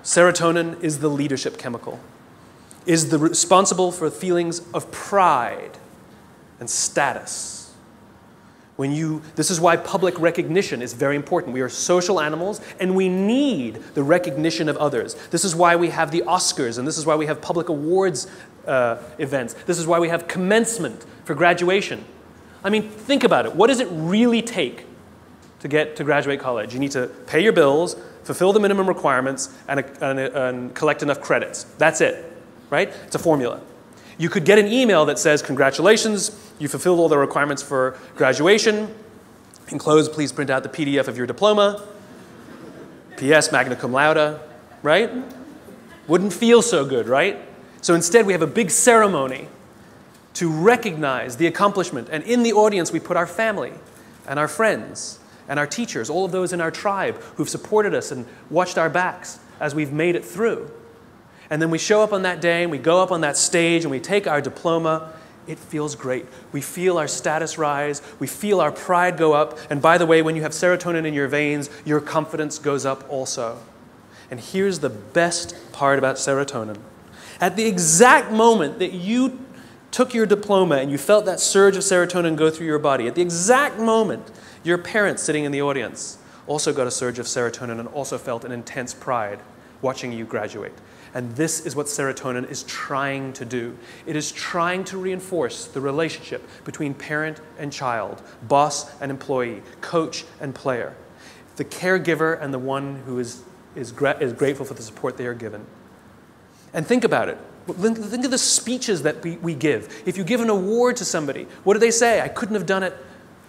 Serotonin is the leadership chemical, is responsible for feelings of pride and status. This is why public recognition is very important. We are social animals, and we need the recognition of others. This is why we have the Oscars, and this is why we have public awards events. This is why we have commencement for graduation. I mean, think about it. What does it really take to get to graduate college? You need to pay your bills, fulfill the minimum requirements, and collect enough credits. That's it, right? It's a formula. You could get an email that says, congratulations, you fulfilled all the requirements for graduation. Enclosed, please print out the PDF of your diploma. P.S. magna cum laude, right? Wouldn't feel so good, right? So instead, we have a big ceremony to recognize the accomplishment. And in the audience, we put our family and our friends and our teachers, all of those in our tribe who've supported us and watched our backs as we've made it through. And then we show up on that day, and we go up on that stage, and we take our diploma. It feels great. We feel our status rise. We feel our pride go up. And by the way, when you have serotonin in your veins, your confidence goes up also. And here's the best part about serotonin. At the exact moment that you took your diploma and you felt that surge of serotonin go through your body, at the exact moment, your parents sitting in the audience also got a surge of serotonin and also felt an intense pride watching you graduate. And this is what serotonin is trying to do. It is trying to reinforce the relationship between parent and child, boss and employee, coach and player, the caregiver and the one who is grateful for the support they are given. And think about it. Think of the speeches that we give. If you give an award to somebody, what do they say? I couldn't have done it.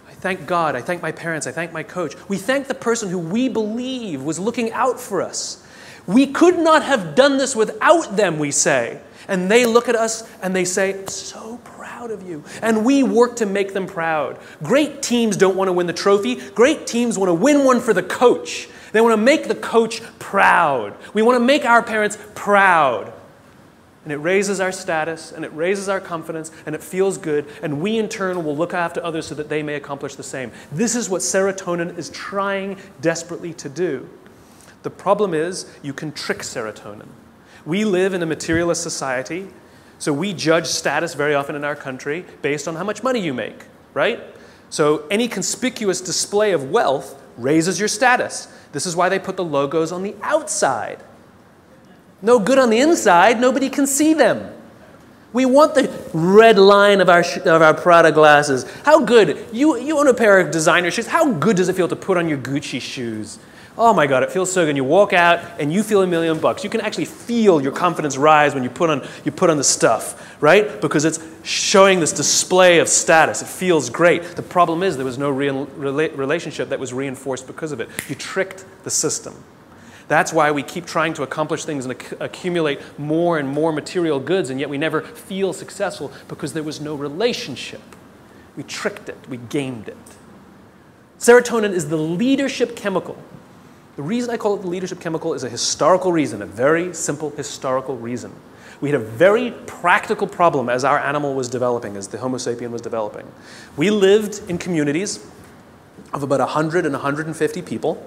I thank God. I thank my parents. I thank my coach. We thank the person who we believe was looking out for us. We could not have done this without them, we say. And they look at us and they say, so proud of you. And we work to make them proud. Great teams don't want to win the trophy. Great teams want to win one for the coach. They want to make the coach proud. We want to make our parents proud. And it raises our status, and it raises our confidence, and it feels good, and we in turn will look after others so that they may accomplish the same. This is what serotonin is trying desperately to do. The problem is, you can trick serotonin. We live in a materialist society, so we judge status very often in our country based on how much money you make, right? So any conspicuous display of wealth raises your status. This is why they put the logos on the outside. No good on the inside, nobody can see them. We want the red line of our Prada glasses. How good, you own a pair of designer shoes, how good does it feel to put on your Gucci shoes? Oh my God, it feels so good. You walk out and you feel $1 million. You can actually feel your confidence rise when you put on the stuff, right? Because it's showing this display of status. It feels great. The problem is there was no real relationship that was reinforced because of it. You tricked the system. That's why we keep trying to accomplish things and accumulate more and more material goods, and yet we never feel successful because there was no relationship. We tricked it. We gamed it. Serotonin is the leadership chemical. The reason I call it the leadership chemical is a historical reason, a very simple historical reason. We had a very practical problem as our animal was developing, as the Homo sapien was developing. We lived in communities of about 100 and 150 people,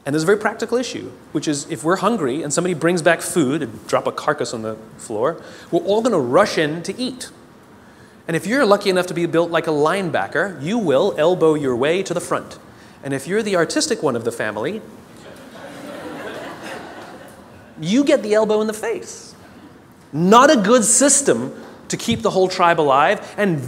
and there's a very practical issue, which is if we're hungry and somebody brings back food and drop a carcass on the floor, we're all going to rush in to eat. And if you're lucky enough to be built like a linebacker, you will elbow your way to the front. And if you're the artistic one of the family, you get the elbow in the face. Not a good system to keep the whole tribe alive, and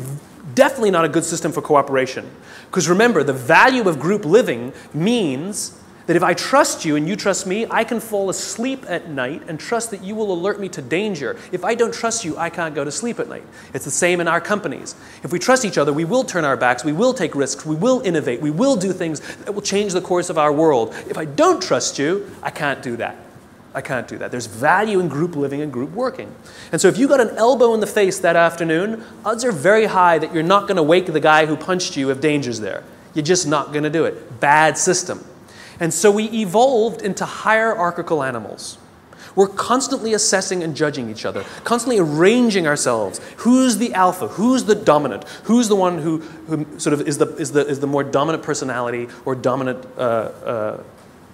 definitely not a good system for cooperation. Because remember, the value of group living means that if I trust you and you trust me, I can fall asleep at night and trust that you will alert me to danger. If I don't trust you, I can't go to sleep at night. It's the same in our companies. If we trust each other, we will turn our backs, we will take risks, we will innovate, we will do things that will change the course of our world. If I don't trust you, I can't do that. I can't do that. There's value in group living and group working. And so if you got an elbow in the face that afternoon, odds are very high that you're not going to wake the guy who punched you if danger's there. You're just not going to do it. Bad system. And so we evolved into hierarchical animals. We're constantly assessing and judging each other, constantly arranging ourselves. Who's the alpha? Who's the dominant? Who's the one who sort of is the more dominant personality or dominant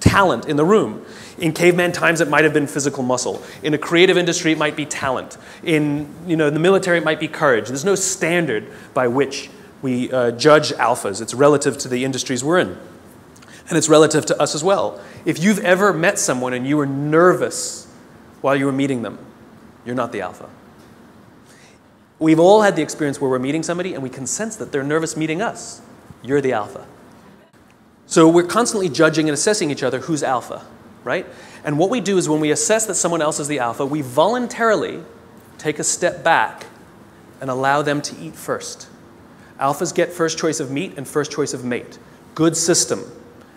talent in the room. In caveman times, it might have been physical muscle. In a creative industry, it might be talent. In the military, it might be courage. There's no standard by which we judge alphas. It's relative to the industries we're in. And it's relative to us as well. If you've ever met someone and you were nervous while you were meeting them, you're not the alpha. We've all had the experience where we're meeting somebody and we can sense that they're nervous meeting us. You're the alpha. So we're constantly judging and assessing each other who's alpha, right? And what we do is when we assess that someone else is the alpha, we voluntarily take a step back and allow them to eat first. Alphas get first choice of meat and first choice of mate. Good system.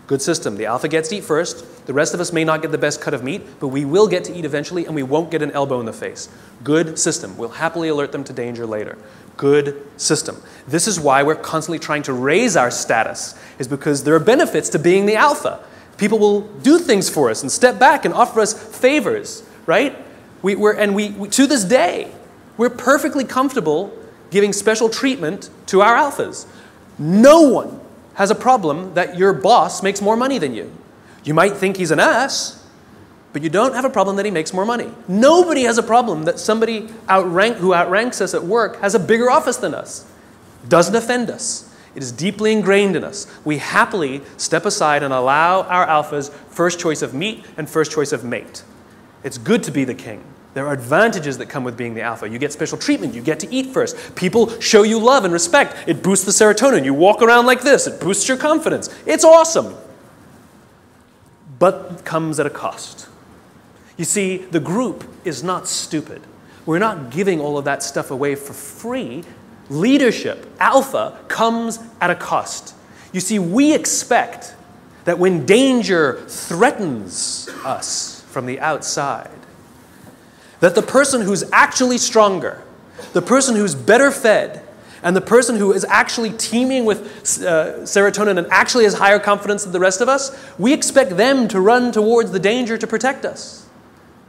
Good system. The alpha gets to eat first. The rest of us may not get the best cut of meat, but we will get to eat eventually, and we won't get an elbow in the face. Good system. We'll happily alert them to danger later. Good system. This is why we're constantly trying to raise our status, is because there are benefits to being the alpha. People will do things for us and step back and offer us favors, right? To this day, we're perfectly comfortable giving special treatment to our alphas. No one has a problem that your boss makes more money than you. You might think he's an ass, but you don't have a problem that he makes more money. Nobody has a problem that somebody who outranks us at work has a bigger office than us. Doesn't offend us. It is deeply ingrained in us. We happily step aside and allow our alphas first choice of meat and first choice of mate. It's good to be the king. There are advantages that come with being the alpha. You get special treatment. You get to eat first. People show you love and respect. It boosts the serotonin. You walk around like this. It boosts your confidence. It's awesome. But it comes at a cost. You see, the group is not stupid. We're not giving all of that stuff away for free. Leadership, alpha, comes at a cost. You see, we expect that when danger threatens us from the outside, that the person who's actually stronger, the person who's better fed, and the person who is actually teeming with serotonin and actually has higher confidence than the rest of us, we expect them to run towards the danger to protect us.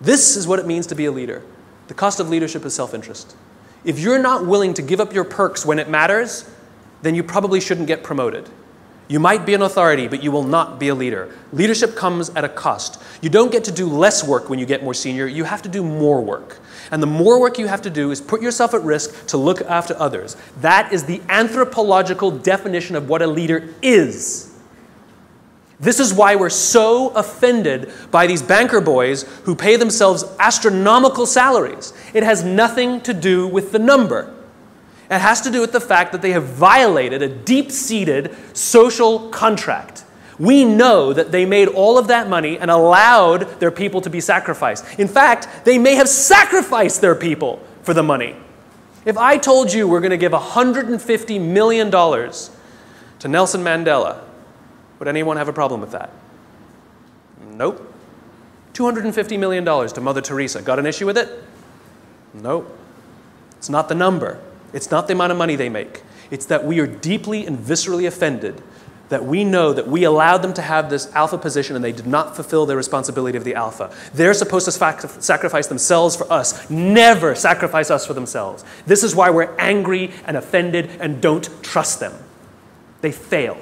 This is what it means to be a leader. The cost of leadership is self-interest. If you're not willing to give up your perks when it matters, then you probably shouldn't get promoted. You might be an authority, but you will not be a leader. Leadership comes at a cost. You don't get to do less work when you get more senior. You have to do more work. And the more work you have to do is put yourself at risk to look after others. That is the anthropological definition of what a leader is. This is why we're so offended by these banker boys who pay themselves astronomical salaries. It has nothing to do with the number. It has to do with the fact that they have violated a deep-seated social contract. We know that they made all of that money and allowed their people to be sacrificed. In fact, they may have sacrificed their people for the money. If I told you we're going to give $150 million to Nelson Mandela, would anyone have a problem with that? Nope. $250 million to Mother Teresa. Got an issue with it? Nope. It's not the number. It's not the amount of money they make. It's that we are deeply and viscerally offended that we know that we allowed them to have this alpha position and they did not fulfill their responsibility of the alpha. They're supposed to sacrifice themselves for us. Never sacrifice us for themselves. This is why we're angry and offended and don't trust them. They fail.